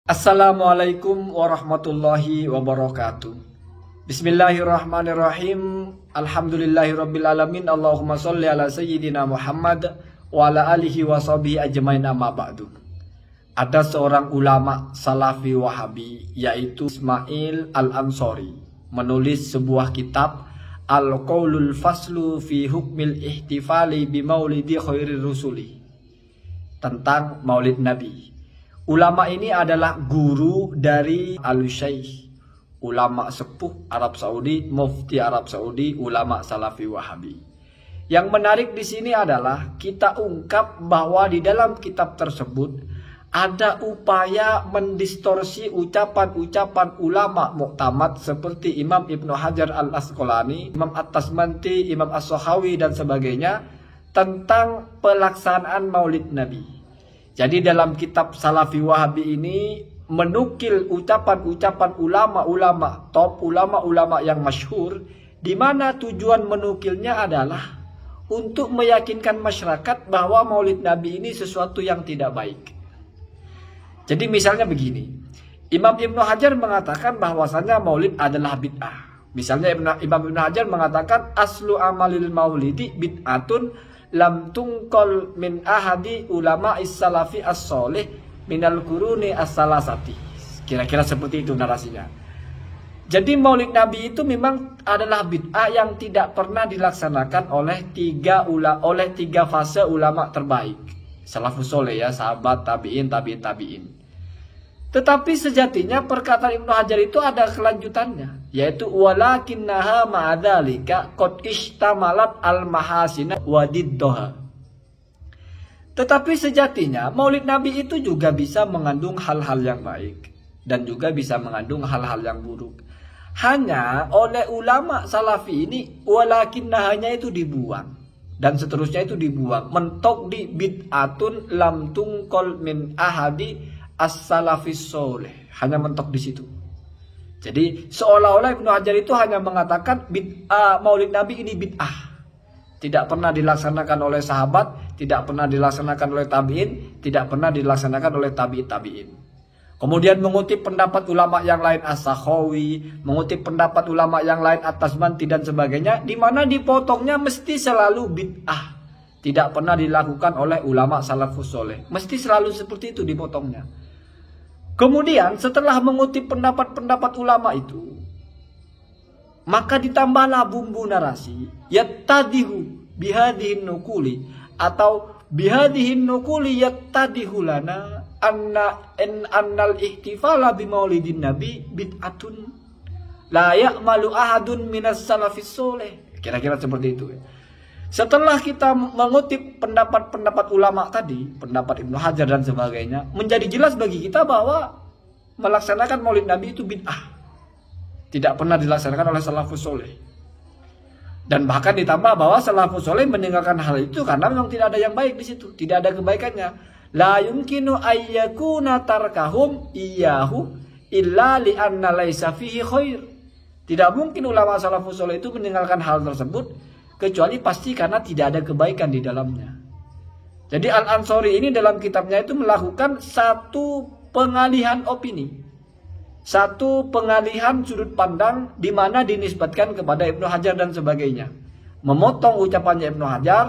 Assalamualaikum warahmatullahi wabarakatuh. Bismillahirrahmanirrahim. Alhamdulillahirabbil alamin. Allahumma sholli ala sayyidina Muhammad wa ala alihi wa sahbihi ajmain, amma ba'du. Ada seorang ulama Salafi Wahabi yaitu Ismail Al-Ansori menulis sebuah kitab Al-Qaulul Faslu fi Hukmil Ihtifali bi Maulidi Khairir Rusuli tentang Maulid Nabi. Ulama ini adalah guru dari Al-Syaikh, ulama sepuh Arab Saudi, mufti Arab Saudi, ulama Salafi Wahabi. Yang menarik di sini adalah kita ungkap bahwa di dalam kitab tersebut ada upaya mendistorsi ucapan-ucapan ulama muktamad seperti Imam Ibnu Hajar Al-Asqalani, Imam At-Tasmanti, Imam As-Sakhawi dan sebagainya tentang pelaksanaan Maulid Nabi. Jadi dalam kitab Salafi Wahabi ini menukil ucapan-ucapan ulama-ulama top, ulama-ulama yang masyhur, di mana tujuan menukilnya adalah untuk meyakinkan masyarakat bahwa Maulid Nabi ini sesuatu yang tidak baik. Jadi misalnya begini, Imam Ibnu Hajar mengatakan bahwasannya Maulid adalah bid'ah. Misalnya Imam Ibnu Hajar mengatakan aslu amalil maulidi bid'atun lam tungkol min ahadi ulama is-salafi as-soleh minal kuruni as-salasati. Kira-kira seperti itu narasinya. Jadi Maulid Nabi itu memang adalah bid'ah yang tidak pernah dilaksanakan oleh tiga fase ulama terbaik. Salafus soleh ya, sahabat, tabi'in, tabi'in. Tetapi sejatinya perkataan Ibnu Hajar itu ada kelanjutannya, yaitu walakinnaha ma'adzalika qad ishtamalat al-mahasina wadiddoha. Tetapi sejatinya Maulid Nabi itu juga bisa mengandung hal-hal yang baik dan juga bisa mengandung hal-hal yang buruk. Hanya oleh ulama Salafi ini walakinnahanya itu dibuang dan seterusnya itu dibuang, mentok di bid'atun lam tungkol min ahadi as-salafis soleh, hanya mentok di situ. Jadi seolah-olah Ibnu Hajar itu hanya mengatakan bid'ah Maulid Nabi ini bid'ah, tidak pernah dilaksanakan oleh sahabat, tidak pernah dilaksanakan oleh tabi'in, tidak pernah dilaksanakan oleh tabi'in. Kemudian mengutip pendapat ulama yang lain As-Sakhawi, mengutip pendapat ulama yang lain At-Tasmanti dan sebagainya, di mana dipotongnya mesti selalu bid'ah, tidak pernah dilakukan oleh ulama salafus soleh, mesti selalu seperti itu dipotongnya. Kemudian setelah mengutip pendapat-pendapat ulama itu, maka ditambahlah bumbu narasi yattadihu bihadihin nukuli, atau bihadihin nukuli yattadihu lana annal ihtifala bimaulidin nabi bid'atun la ya'malu ahadun minas salafis soleh. Kira-kira seperti itu ya. Setelah kita mengutip pendapat-pendapat ulama tadi, pendapat Ibnu Hajar dan sebagainya, menjadi jelas bagi kita bahwa melaksanakan Maulid Nabi itu bid'ah, tidak pernah dilaksanakan oleh salafus soleh. Dan bahkan ditambah bahwa salafus soleh meninggalkan hal itu karena memang tidak ada yang baik di situ, tidak ada kebaikannya. La yumkinu ayyakuna tarkahum iyyahu illa li anna laisa fihi khair. Tidak mungkin ulama salafus soleh itu meninggalkan hal tersebut kecuali pasti karena tidak ada kebaikan di dalamnya. Jadi Al-Ansori ini dalam kitabnya itu melakukan satu pengalihan opini, satu pengalihan sudut pandang di mana dinisbatkan kepada Ibnu Hajar dan sebagainya. Memotong ucapannya Ibnu Hajar,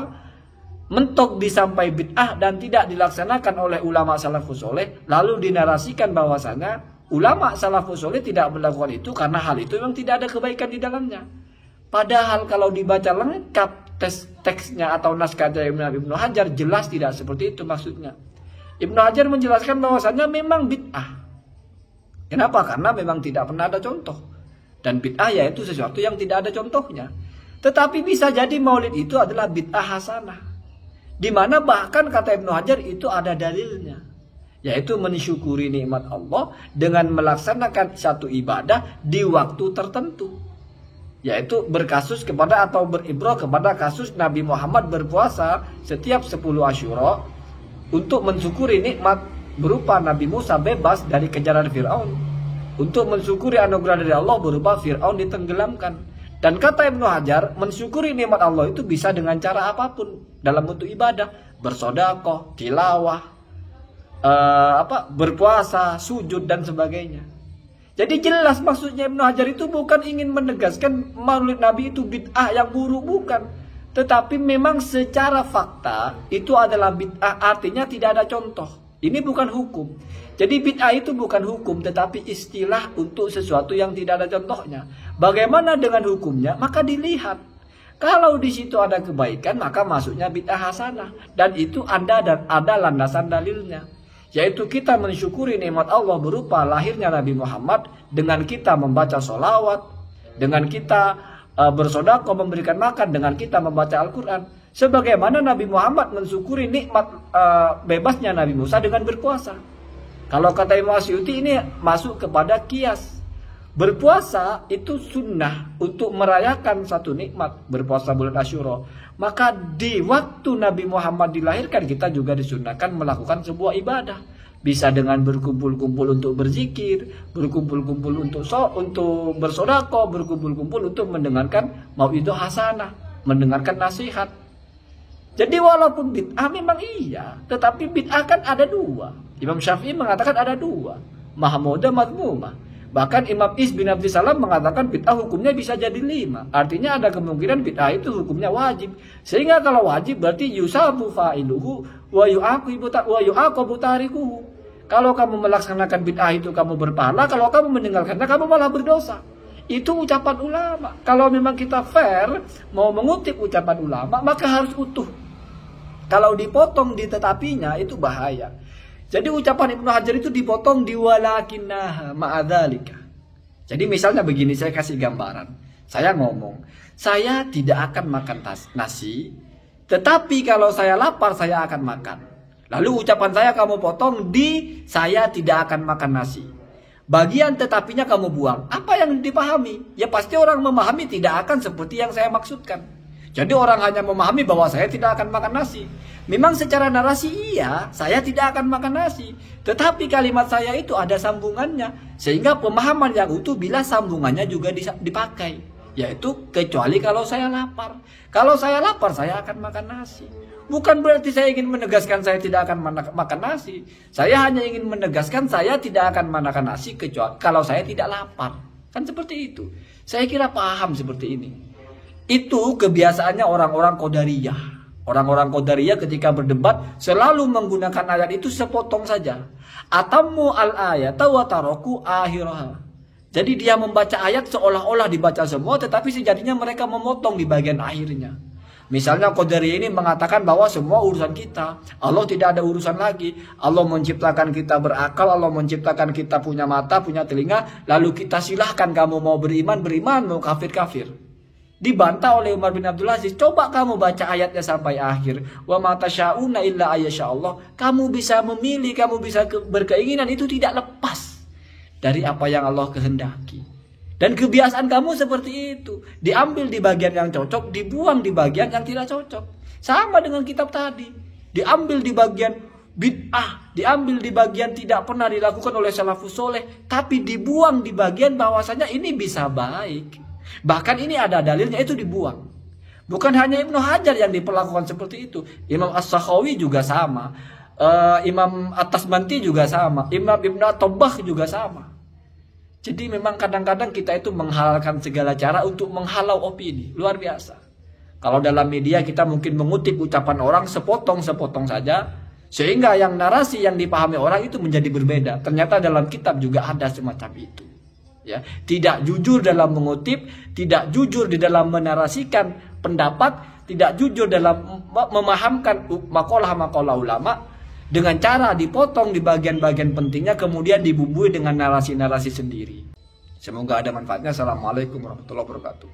mentok disampai bid'ah dan tidak dilaksanakan oleh ulama salafus soleh, lalu dinarasikan bahwasanya ulama salafus soleh tidak melakukan itu karena hal itu memang tidak ada kebaikan di dalamnya. Padahal kalau dibaca lengkap teksnya atau naskahnya Ibnu Hajar, jelas tidak seperti itu maksudnya. Ibnu Hajar menjelaskan bahwasannya memang bid'ah. Kenapa? Karena memang tidak pernah ada contoh. Dan bid'ah yaitu sesuatu yang tidak ada contohnya. Tetapi bisa jadi maulid itu adalah bid'ah hasanah, di mana bahkan kata Ibnu Hajar itu ada dalilnya, yaitu mensyukuri nikmat Allah dengan melaksanakan satu ibadah di waktu tertentu, yaitu berkasus kepada atau beribrah kepada kasus Nabi Muhammad berpuasa setiap 10 Asyura untuk mensyukuri nikmat berupa Nabi Musa bebas dari kejaran Fir'aun, untuk mensyukuri anugerah dari Allah berupa Fir'aun ditenggelamkan. Dan kata Ibnu Hajar, mensyukuri nikmat Allah itu bisa dengan cara apapun dalam bentuk ibadah, bersedekah, tilawah, berpuasa, sujud dan sebagainya. Jadi jelas maksudnya Ibnu Hajar itu bukan ingin menegaskan Maulid Nabi itu bid'ah yang buruk, bukan. Tetapi memang secara fakta itu adalah bid'ah, artinya tidak ada contoh. Ini bukan hukum. Jadi bid'ah itu bukan hukum, tetapi istilah untuk sesuatu yang tidak ada contohnya. Bagaimana dengan hukumnya? Maka dilihat. Kalau di situ ada kebaikan, maka masuknya bid'ah hasanah. Dan itu ada landasan dalilnya. Yaitu kita mensyukuri nikmat Allah berupa lahirnya Nabi Muhammad dengan kita membaca sholawat, dengan kita bersedekah, memberikan makan, dengan kita membaca Al-Quran. Sebagaimana Nabi Muhammad mensyukuri nikmat bebasnya Nabi Musa dengan berpuasa. Kalau kata Imam Asyuti ini masuk kepada kias. Berpuasa itu sunnah untuk merayakan satu nikmat, berpuasa bulan Asyura. Maka di waktu Nabi Muhammad dilahirkan kita juga disunnahkan melakukan sebuah ibadah. Bisa dengan berkumpul-kumpul untuk berzikir, berkumpul-kumpul untuk bersedekah, berkumpul-kumpul untuk mendengarkan mauidhah hasanah, mendengarkan nasihat. Jadi walaupun bid'ah memang iya, tetapi bid'ah kan ada dua. Imam Syafi'i mengatakan ada dua, mahmudah, madmumah. Bahkan Imam Is bin Abdul Salam mengatakan bid'ah hukumnya bisa jadi 5. Artinya ada kemungkinan bid'ah itu hukumnya wajib. Sehingga kalau wajib berarti yusabu fa'iluhu wa yu'aqabu tarikuhu. Kalau kamu melaksanakan bid'ah itu kamu berpahala, kalau kamu meninggalkannya kamu malah berdosa. Itu ucapan ulama. Kalau memang kita fair mau mengutip ucapan ulama, maka harus utuh. Kalau dipotong ditetapinya itu bahaya. Jadi ucapan Ibnu Hajar itu dipotong di walakinnaha ma'adzalika. Jadi misalnya begini, saya kasih gambaran. Saya ngomong, saya tidak akan makan nasi, tetapi kalau saya lapar saya akan makan. Lalu ucapan saya kamu potong di saya tidak akan makan nasi. Bagian tetapinya kamu buang. Apa yang dipahami? Ya pasti orang memahami tidak akan seperti yang saya maksudkan. Jadi orang hanya memahami bahwa saya tidak akan makan nasi. Memang secara narasi iya, saya tidak akan makan nasi. Tetapi kalimat saya itu ada sambungannya. Sehingga pemahaman yang utuh bila sambungannya juga dipakai. Yaitu kecuali kalau saya lapar. Kalau saya lapar saya akan makan nasi. Bukan berarti saya ingin menegaskan saya tidak akan makan nasi. Saya hanya ingin menegaskan saya tidak akan makan nasi kecuali kalau saya tidak lapar. Kan seperti itu. Saya kira paham seperti ini. Itu kebiasaannya orang-orang Qadariyah. Orang-orang Qadariyah ketika berdebat selalu menggunakan ayat itu sepotong saja. Atammu al-ayata wa taraku akhiraha. Jadi dia membaca ayat seolah-olah dibaca semua, tetapi sejatinya mereka memotong di bagian akhirnya. Misalnya Qadariyah ini mengatakan bahwa semua urusan kita, Allah tidak ada urusan lagi. Allah menciptakan kita berakal, Allah menciptakan kita punya mata, punya telinga, lalu kita silahkan kamu mau beriman, mau kafir. Dibantah oleh Umar bin Abdul Aziz, coba kamu baca ayatnya sampai akhir. Wa ma tasyauna illa ayyashallah. Kamu bisa memilih, kamu bisa berkeinginan, itu tidak lepas dari apa yang Allah kehendaki. Dan kebiasaan kamu seperti itu. Diambil di bagian yang cocok, dibuang di bagian yang tidak cocok. Sama dengan kitab tadi. Diambil di bagian bid'ah, diambil di bagian tidak pernah dilakukan oleh salafus soleh, tapi dibuang di bagian bahwasanya ini bisa baik. Bahkan ini ada dalilnya, itu dibuang. Bukan hanya Ibnu Hajar yang diperlakukan seperti itu. Imam As-Sakhawi juga sama. Imam At-Tasbanti juga sama. Imam Ibnu At-Tabbah juga sama. Jadi memang kadang-kadang kita itu menghalalkan segala cara untuk menghalau opini. Luar biasa. Kalau dalam media kita mungkin mengutip ucapan orang sepotong-sepotong saja. Sehingga yang narasi yang dipahami orang itu menjadi berbeda. Ternyata dalam kitab juga ada semacam itu. Ya, tidak jujur dalam mengutip, tidak jujur di dalam menarasikan pendapat, tidak jujur dalam memahamkan makalah-makalah ulama, dengan cara dipotong di bagian-bagian pentingnya kemudian dibumbui dengan narasi-narasi sendiri. Semoga ada manfaatnya. Assalamualaikum warahmatullahi wabarakatuh.